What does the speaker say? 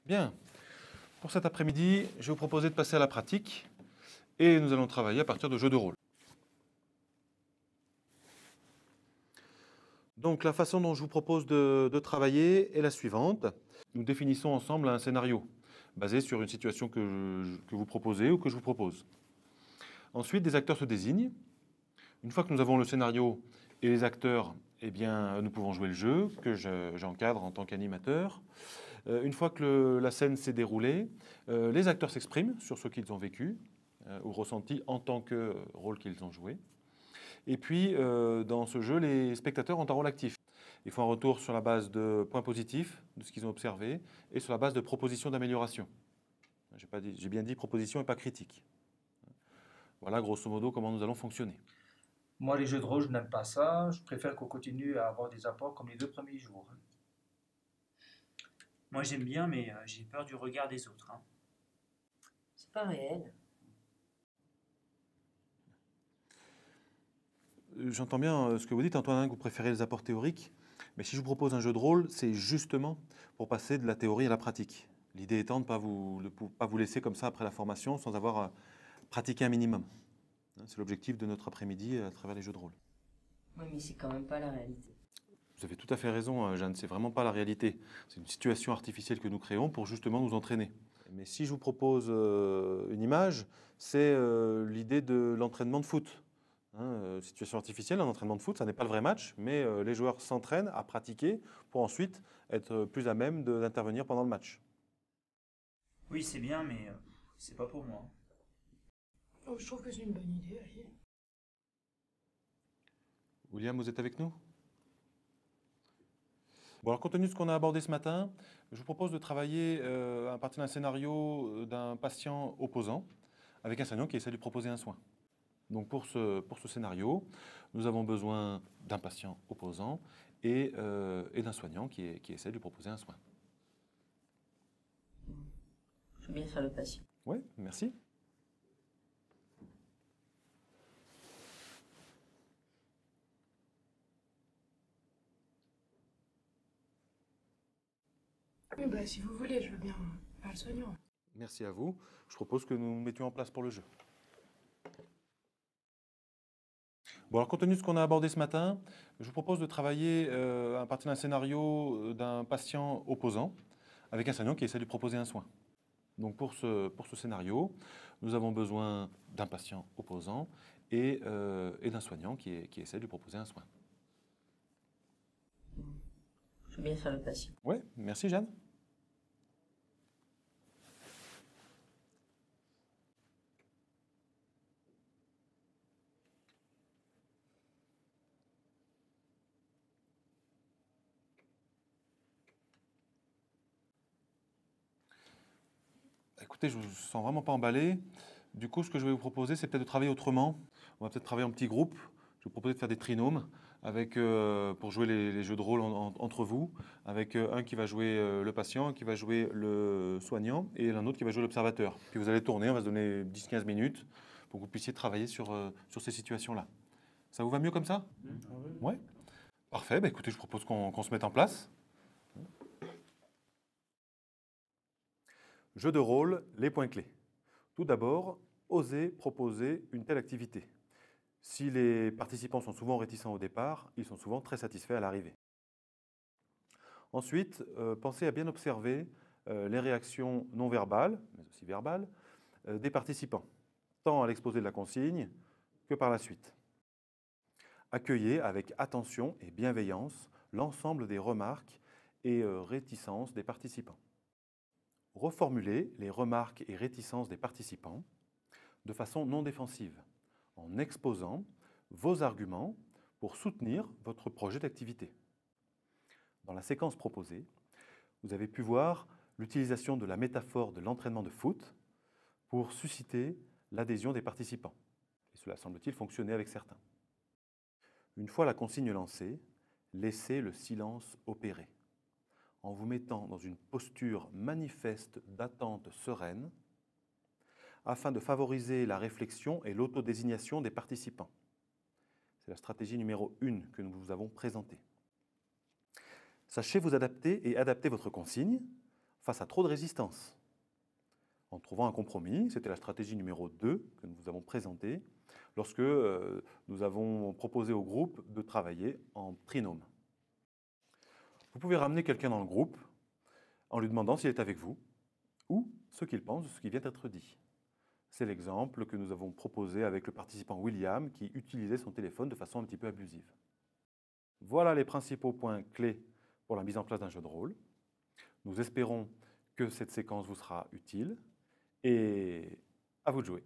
Bien, pour cet après-midi, je vais vous proposer de passer à la pratique et nous allons travailler à partir de jeux de rôle. Donc la façon dont je vous propose de travailler est la suivante. Nous définissons ensemble un scénario basé sur une situation que vous proposez ou que je vous propose. Ensuite, des acteurs se désignent. Une fois que nous avons le scénario et les acteurs, eh bien, nous pouvons jouer le jeu que j'encadre en tant qu'animateur. Une fois que la scène s'est déroulée, les acteurs s'expriment sur ce qu'ils ont vécu ou ressenti en tant que rôle qu'ils ont joué. Et puis, dans ce jeu, les spectateurs ont un rôle actif. Ils font un retour sur la base de points positifs, de ce qu'ils ont observé, et sur la base de propositions d'amélioration. J'ai bien dit proposition et pas critique. Voilà, grosso modo, comment nous allons fonctionner. Moi, les jeux de rôle, je n'aime pas ça. Je préfère qu'on continue à avoir des apports comme les 2 premiers jours. Moi j'aime bien, mais j'ai peur du regard des autres, hein. C'est pas réel. J'entends bien ce que vous dites, Antoine, que vous préférez les apports théoriques. Mais si je vous propose un jeu de rôle, c'est justement pour passer de la théorie à la pratique. L'idée étant de ne pas vous laisser comme ça après la formation sans avoir pratiqué un minimum. C'est l'objectif de notre après-midi à travers les jeux de rôle. Oui, mais c'est quand même pas la réalité. Vous avez tout à fait raison, Jeanne, c'est vraiment pas la réalité. C'est une situation artificielle que nous créons pour justement nous entraîner. Mais si je vous propose une image, c'est l'idée de l'entraînement de foot. Situation artificielle, un entraînement de foot, ça n'est pas le vrai match, mais les joueurs s'entraînent à pratiquer pour ensuite être plus à même d'intervenir pendant le match. Oui, c'est bien, mais c'est pas pour moi. Oh, je trouve que c'est une bonne idée, allez. William, vous êtes avec nous? Bon, alors compte tenu de ce qu'on a abordé ce matin, je vous propose de travailler à partir d'un scénario d'un patient opposant, avec un soignant qui essaie de lui proposer un soin. Donc pour ce scénario, nous avons besoin d'un patient opposant et d'un soignant qui essaie de lui proposer un soin. Je veux bien faire le patient. Oui, merci. Oui, bah, si vous voulez, je veux bien faire le soignant. Merci à vous. Je propose que nous nous mettions en place pour le jeu. Bon, alors compte tenu de ce qu'on a abordé ce matin, je vous propose de travailler à partir d'un scénario d'un patient opposant, avec un soignant qui essaie de lui proposer un soin. Donc pour ce scénario, nous avons besoin d'un patient opposant et d'un soignant qui essaie de lui proposer un soin. Je veux bien faire le patient. Oui, merci Jeanne. Écoutez, je ne vous sens vraiment pas emballé. Du coup, ce que je vais vous proposer, c'est peut-être de travailler autrement. On va peut-être travailler en petits groupes. Je vais vous proposer de faire des trinômes pour jouer les jeux de rôle entre vous, avec un qui va jouer le patient, un qui va jouer le soignant et un autre qui va jouer l'observateur. Puis vous allez tourner, on va se donner 10-15 minutes pour que vous puissiez travailler sur ces situations-là. Ça vous va mieux comme ça? Oui. Parfait. Bah, écoutez, je propose qu'on se mette en place. Jeu de rôle, les points clés. Tout d'abord, oser proposer une telle activité. Si les participants sont souvent réticents au départ, ils sont souvent très satisfaits à l'arrivée. Ensuite, pensez à bien observer les réactions non verbales, mais aussi verbales, des participants, tant à l'exposé de la consigne que par la suite. Accueillez avec attention et bienveillance l'ensemble des remarques et réticences des participants. Reformulez les remarques et réticences des participants de façon non défensive, en exposant vos arguments pour soutenir votre projet d'activité. Dans la séquence proposée, vous avez pu voir l'utilisation de la métaphore de l'entraînement de foot pour susciter l'adhésion des participants. Et cela semble-t-il fonctionner avec certains. Une fois la consigne lancée, laissez le silence opérer, en vous mettant dans une posture manifeste d'attente sereine, afin de favoriser la réflexion et l'autodésignation des participants. C'est la stratégie numéro 1 que nous vous avons présentée. Sachez vous adapter et adapter votre consigne face à trop de résistance. En trouvant un compromis, c'était la stratégie numéro 2 que nous vous avons présentée lorsque nous avons proposé au groupe de travailler en trinôme. Vous pouvez ramener quelqu'un dans le groupe en lui demandant s'il est avec vous ou ce qu'il pense de ce qui vient d'être dit. C'est l'exemple que nous avons proposé avec le participant William qui utilisait son téléphone de façon un petit peu abusive. Voilà les principaux points clés pour la mise en place d'un jeu de rôle. Nous espérons que cette séquence vous sera utile et à vous de jouer.